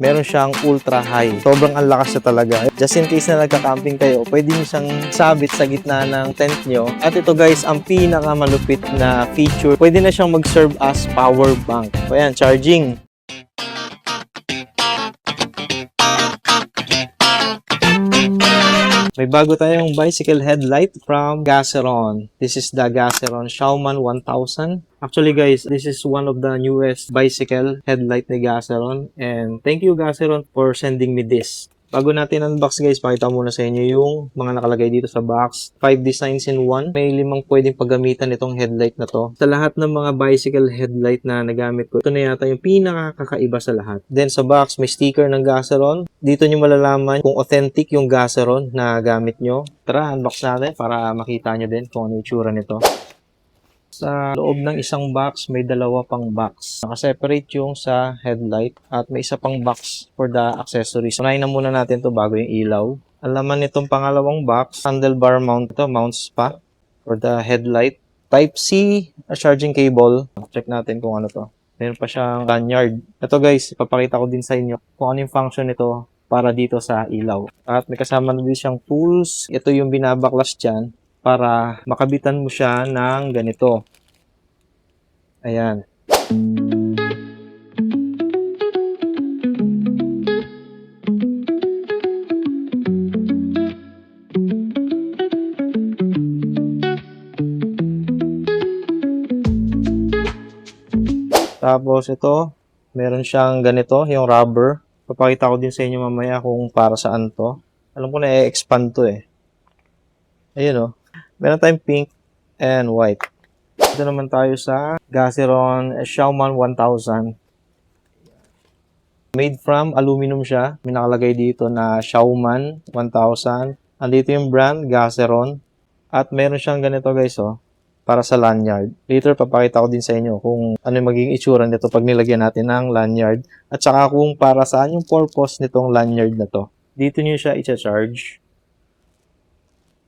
Meron siyang ultra high. Sobrang ang lakas siya talaga. Just in case na nagka-camping kayo, pwede nyo siyang sabit sa gitna ng tent nyo. At ito guys, ang pinakamalupit na feature, pwede na siyang mag-serve as power bank. So ayan, charging. May bago tayong bicycle headlight from Gaseron. This is the Gaseron Showman 1000. Actually guys, this is one of the newest bicycle headlight ni Gaseron. And thank you Gaseron for sending me this. Bago natin unbox guys, pakita muna sa inyo yung mga nakalagay dito sa box. 5 designs in 1. May 5 pwedeng paggamitan itong headlight na to. Sa lahat ng mga bicycle headlight na nagamit ko, ito na yata yung pinakakaiba sa lahat. Then sa box, may sticker ng Gaseron. Dito nyo malalaman kung authentic yung Gaseron na gamit nyo. Tara, unbox natin para makita nyo din kung ano yung itsura nito. Sa loob ng isang box, may 2 pang box. Naka-separate yung sa headlight at may isa pang box for the accessories. Unahin na muna natin to bago yung ilaw. Ang laman nitong pangalawang box, handlebar mount ito, mounts pa for the headlight. Type-C charging cable. Check natin kung ano to. Meron pa siyang lanyard. Ito guys, ipapakita ko din sa inyo kung ano yung function nito para dito sa ilaw. At may kasama na din siyang tools. Ito yung binabaklas dyan para makabitan mo siya ng ganito. Ayan. Tapos ito, meron siyang ganito, yung rubber. Papakita ko din sa inyo mamaya kung para saan to. Alam ko na i-expand to eh. Ayun oh. Meron tayong pink and white. Ito naman tayo sa Gaseron Showman 1000. Made from aluminum siya. May nakalagay dito na Showman 1000. Andito yung brand, Gaseron. At meron siyang ganito guys oh, para sa lanyard. Later papakita ko din sa inyo kung ano yung magiging itsura nito pag nilagyan natin ng lanyard. At saka kung para saan yung purpose nitong lanyard na to. Dito nyo siya i-charge.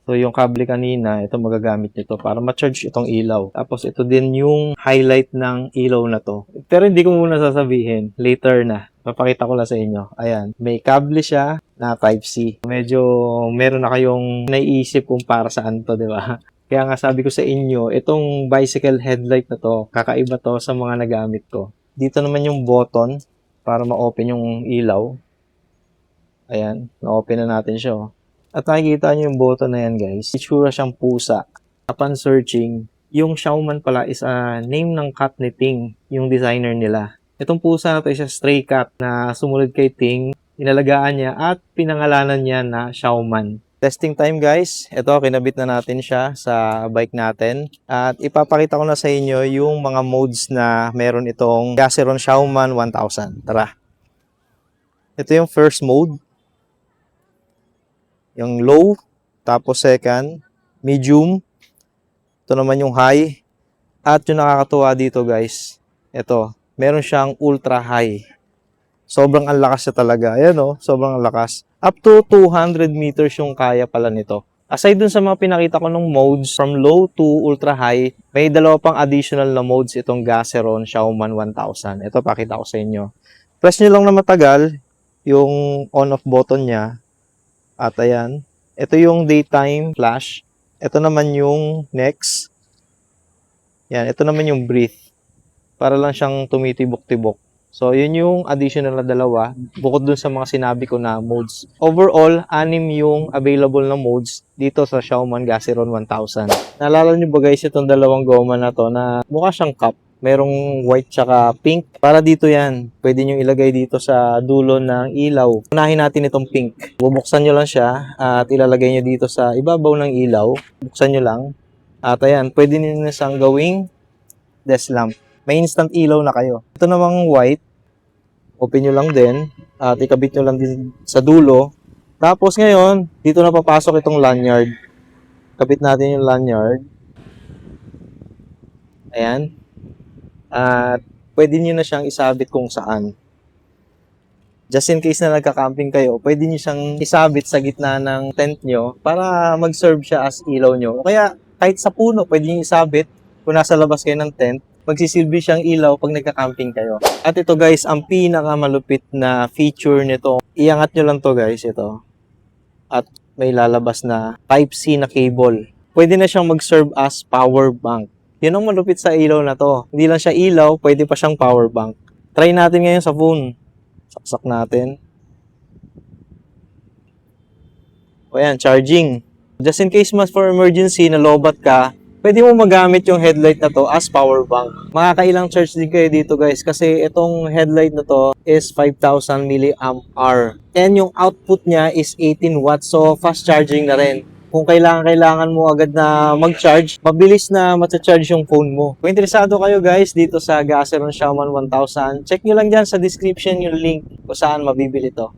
So, yung kable kanina, ito magagamit nito para ma-charge itong ilaw. Tapos, ito din yung highlight ng ilaw na to. Pero hindi ko muna sasabihin. Later na. Papakita ko lang sa inyo. Ayan. May kable siya na Type-C. Medyo meron na kayong naiisip kung para saan to, di ba? Kaya nga sabi ko sa inyo, itong bicycle headlight na to, kakaiba to sa mga nagamit ko. Dito naman yung button para ma-open yung ilaw. Ayan. Na-open na natin siya, oh. At nakikita nyo yung button na yan guys. Itsura siyang pusa. Upon searching, yung Showman pala is a name ng cat ni Ting, yung designer nila. Itong pusa na to is a stray cat na sumunod kay Ting, inalagaan niya at pinangalanan niya na Showman. Testing time guys. Ito, kinabit na natin siya sa bike natin. At ipapakita ko na sa inyo yung mga modes na meron itong Gaseron Showman 1000. Tara. Ito yung first mode. Yung low, tapos second, medium, ito naman yung high, at yung nakakatuwa dito guys, ito, meron siyang ultra high. Sobrang ang lakas siya talaga. Ayan o, sobrang ang lakas. Up to 200 meters yung kaya pala nito. Aside dun sa mga pinakita ko ng modes, from low to ultra high, may 2 pang additional na modes itong Gaseron Showman 1000. Ito, pakita ko sa inyo. Press nyo lang na matagal yung on-off button niya. At ayan, ito yung daytime flash. Ito naman yung next. Yan, ito naman yung breathe. Para lang siyang tumitibok-tibok. So, yun yung additional na 2, bukod dun sa mga sinabi ko na modes. Overall, 6 yung available na modes dito sa Showman Gaseron 1000. Naalala nyo ba guys, itong 2 goma na to na mukha siyang cup. Merong white tsaka pink. Para dito yan. Pwede nyo ilagay dito sa dulo ng ilaw. Unahin natin itong pink. Bubuksan nyo lang siya at ilalagay nyo dito sa ibabaw ng ilaw. Buksan nyo lang. At ayan, pwede nyo na siyang gawing desk lamp. May instant ilaw na kayo. Ito namang white. Open nyo lang din. At ikabit nyo lang din sa dulo. Tapos ngayon, dito na papasok itong lanyard. Kabit natin yung lanyard. Ayan. At pwede nyo na siyang isabit kung saan. Just in case na nagka-camping kayo, pwede nyo siyang isabit sa gitna ng tent nyo para mag-serve siya as ilaw nyo. O kaya kahit sa puno, pwede nyo isabit kung nasa labas kayo ng tent. magsisilbi siyang ilaw pag nagka-camping kayo. At ito guys, ang pinakamalupit na feature nito, iangat nyo lang to guys, ito. At may lalabas na Type-C na cable. Pwede na siyang mag-serve as power bank. Yun ang malupit sa ilaw na to. Hindi lang siya ilaw, pwede pa siyang power bank. Try natin ngayon sa phone. Saksak natin. O yan, charging. Just in case mas for emergency na lobat ka, pwede mo magamit yung headlight na to as power bank. Makakailang charge din kayo dito guys kasi itong headlight na to is 5,000 mAh. And yung output niya is 18 watts, so fast charging na rin. Kung kailangan mo agad na mag-charge, mabilis na matcha-charge yung phone mo. Kung interesado kayo guys dito sa Gaceron Xiaoman 1000, check nyo lang dyan sa description yung link kung saan mabibili to.